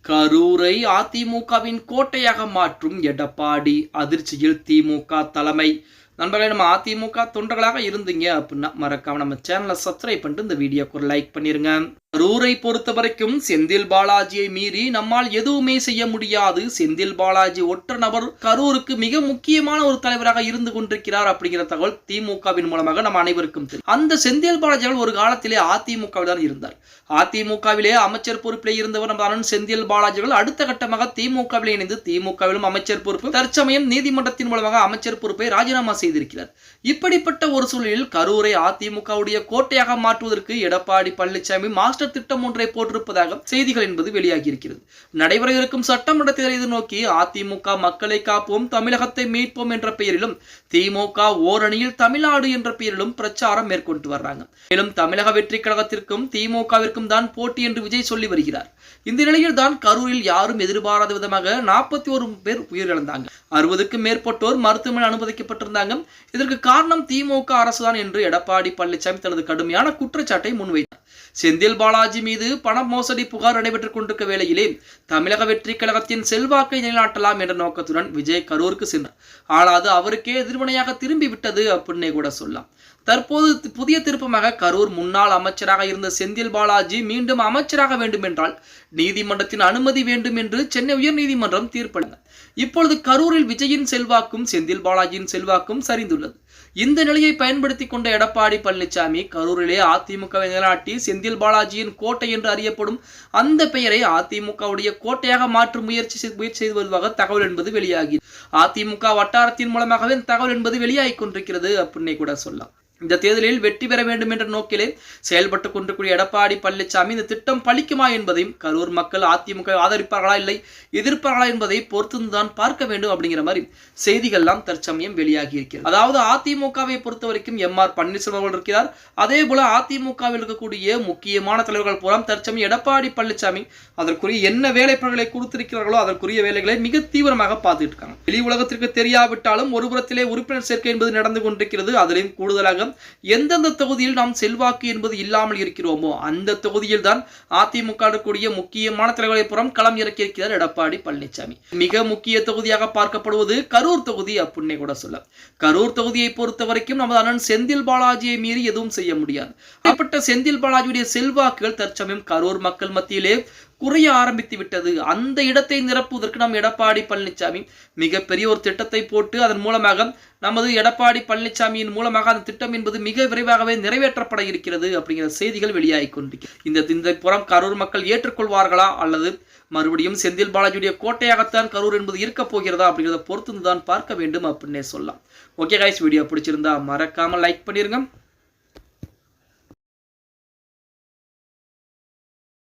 கரூரை அதிமுகவின் கோட்டையாக மாற்றும் எடப்பாடி அதிர்ச்சியில் திமுக தலைமை. நண்பர்களே, நம்ம அதிமுக தொண்டர்களாக இருந்தீங்க அப்படின்னா மறக்காம நம்ம சேனலை சப்ஸ்கிரைப் பண்ணிட்டு இந்த வீடியோக்கு ஒரு லைக் பண்ணிருங்க. கரூரை பொறுத்த வரைக்கும் செந்தில் பாலாஜியை மீறி நம்மால் எதுவுமே செய்ய முடியாது. செந்தில் பாலாஜி ஒற்ற நபர் கரூருக்கு மிக முக்கியமான ஒரு தலைவராக இருந்து கொண்டிருக்கிறார் அப்படிங்கிற தகவல் திமுகவின் மூலமாக நம்ம அனைவருக்கும் தெரியும். அந்த செந்தில் பாலாஜி ஒரு காலத்திலே அதிமுகவில் தான் இருந்தார். அதிமுகவிலே அமைச்சர் பொறுப்பிலே இருந்தவர் நம்ம அண்ணன் செந்தில் பாலாஜிகள் அடுத்த கட்டமாக திமுகவில் இணைந்து திமுகவிலும் அமைச்சர் பொறுப்பு, தற்சமயம் நீதிமன்றத்தின் மூலமாக அமைச்சர் பொறுப்பை ராஜினாமா செய்திருக்கிறார். இப்படிப்பட்ட ஒரு சூழலில் கரூரை அதிமுகவுடைய கோட்டையாக மாற்றுவதற்கு எடப்பாடி பழனிசாமி மாஸ்டர் திட்டம் ஒன்றை போட்டிருப்பதாக செய்திகள் என்பது வெளியாகி இருக்கிறது. நடைபெற இருக்கும் சட்டமன்ற தேர்தலை எதிர்நோக்கி அதிமுக மக்களை காப்போம், தமிழகத்தை மீட்போம் என்ற பெயரிலும் திமுக ஓரணியில் தமிழ்நாடு என்ற பெயரிலும் பிரச்சாரம் மேற்கொண்டு வர்றாங்க. மேலும் தமிழக வெற்றி கழகத்திற்கும் திமுகவிற்கும் தான் போட்டி என்று விஜய் சொல்லி வருகிறார். இந்த நிலையில் தான் கரூரில் யாரும் எதிர்பாராத விதமாக 41 பேர் உயிரிழந்தாங்க. 60க்கும் மேற்பட்டோர் மருத்துவமனை அனுமதிக்கப்பட்டிருந்தாங்க. இதற்கு காரணம் திமுக அரசுதான் என்று எடப்பாடி பழனிசாமி தனது கடுமையான குற்றச்சாட்டை முன்வைத்தார். செந்தில் பாலாஜி மீது பண மோசடி புகார் நடைபெற்றுக் கொண்டிருக்க வேளையிலே தமிழக வெற்றி கழகத்தின் செல்வாக்கை நிலைநாட்டலாம் என்ற நோக்கத்துடன் விஜய் கரூருக்கு சென்றார். ஆனால் அது அவருக்கே எதிர்மனையாக திரும்பி விட்டது அப்படின்னே கூட சொல்லலாம். தற்போது புதிய திருப்பமாக கரூர் முன்னாள் அமைச்சராக இருந்த செந்தில் பாலாஜி மீண்டும் அமைச்சராக வேண்டும் என்றால் நீதிமன்றத்தின் அனுமதி வேண்டும் என்று சென்னை உயர்நீதிமன்றம் தீர்ப்பளித்தது. இப்பொழுது கரூரில் விஜயின் செல்வாக்கும் செந்தில் பாலாஜியின் செல்வாக்கும் சரிந்துள்ளது. இந்த நிலையை பயன்படுத்தி கொண்ட எடப்பாடி பழனிசாமி கரூரிலே அதிமுகவை நிலைநாட்டி செந்தில் பாலாஜியின் கோட்டை என்று அறியப்படும் அந்த பெயரை அதிமுகவுடைய கோட்டையாக மாற்றும் முயற்சி செய்து வருவதாக தகவல் என்பது வெளியாகி அதிமுக வட்டாரத்தின் மூலமாகவே தகவல் என்பது வெளியாகி கொண்டிருக்கிறது அப்படின்னே கூட சொல்லலாம். இந்த தேர்தலில் வெற்றி பெற வேண்டும் என்ற நோக்கிலே செயல்பட்டு கொண்டிருக்கூடிய எடப்பாடி பழனிசாமி இந்த திட்டம் பலிக்குமா என்பதையும் கரூர் மக்கள் அதிமுக ஆதரிப்பார்களா இல்லை எதிர்ப்பார்களா என்பதை பொறுத்துதான் பார்க்க வேண்டும் அப்படிங்கிற மாதிரி செய்திகள்லாம் தற்சமயம் வெளியாகி இருக்கிறது. அதாவது அதிமுகவை பொறுத்த வரைக்கும் எம்.ஆர். பன்னீர்செல்வம் இருக்கிறார். அதே போல அதிமுகவில் இருக்கக்கூடிய முக்கியமான தலைவர்கள் பூரா தற்சமயம் எடப்பாடி பழனிசாமி அதற்குரிய என்ன வேலைப்பாடுகளை கொடுத்திருக்கிறார்களோ அதற்குரிய வேலைகளை மிக தீவிரமாக பார்த்துட்டு இருக்காங்க. வெளி உலகத்திற்கு தெரியாவிட்டாலும் ஒரு புறத்திலே உறுப்பினர் சேர்க்கை என்பது நடந்து கொண்டிருக்கிறது. அதிலும் கூடுதலாக எந்தெந்த தொகுதியில் நாம் செல்வாக்கு என்பது இல்லாமல் இருக்கிறோமோ அந்த தொகுதியில் தான் அதிமுக கூடிய முக்கியமான தலைவர்களை புறம் களம் இறக்கியிருக்கிறார் எடப்பாடி பழனிசாமி. மிக முக்கிய தொகுதியாக பார்க்கப்படுவது கரூர் தொகுதி அப்படின்னே கூட சொல்ல. கரூர் தொகுதியை பொறுத்த வரைக்கும் நமது அண்ணன் செந்தில் பாலாஜியை மீறி எதுவும் செய்ய முடியாது. அப்படிப்பட்ட செந்தில் பாலாஜியுடைய செல்வாக்குகள் தற்சமயம் கரூர் மக்கள் மத்தியிலே குறைய ஆரம்பித்து விட்டது. அந்த இடத்தை நிரப்புவதற்கு நாம் எடப்பாடி பழனிசாமி மிகப்பெரிய ஒரு திட்டத்தை போட்டு அதன் மூலமாக நமது எடப்பாடி பழனிசாமியின் மூலமாக அந்த திட்டம் என்பது மிக விரைவாகவே நிறைவேற்றப்பட இருக்கிறது அப்படிங்கிற செய்திகள் வெளியாகி கொண்டிருக்கிறது. இந்த புறம் கரூர் மக்கள் ஏற்றுக்கொள்வார்களா அல்லது மறுபடியும் செந்தில் பாலாஜியுடைய கோட்டையாகத்தான் கரூர் என்பது இருக்க போகிறதா அப்படிங்கிறத பொறுத்து தான் பார்க்க வேண்டும் அப்படின்னே சொல்லலாம். ஓகே கைஸ், வீடியோ பிடிச்சிருந்தா மறக்காம லைக் பண்ணிருங்க.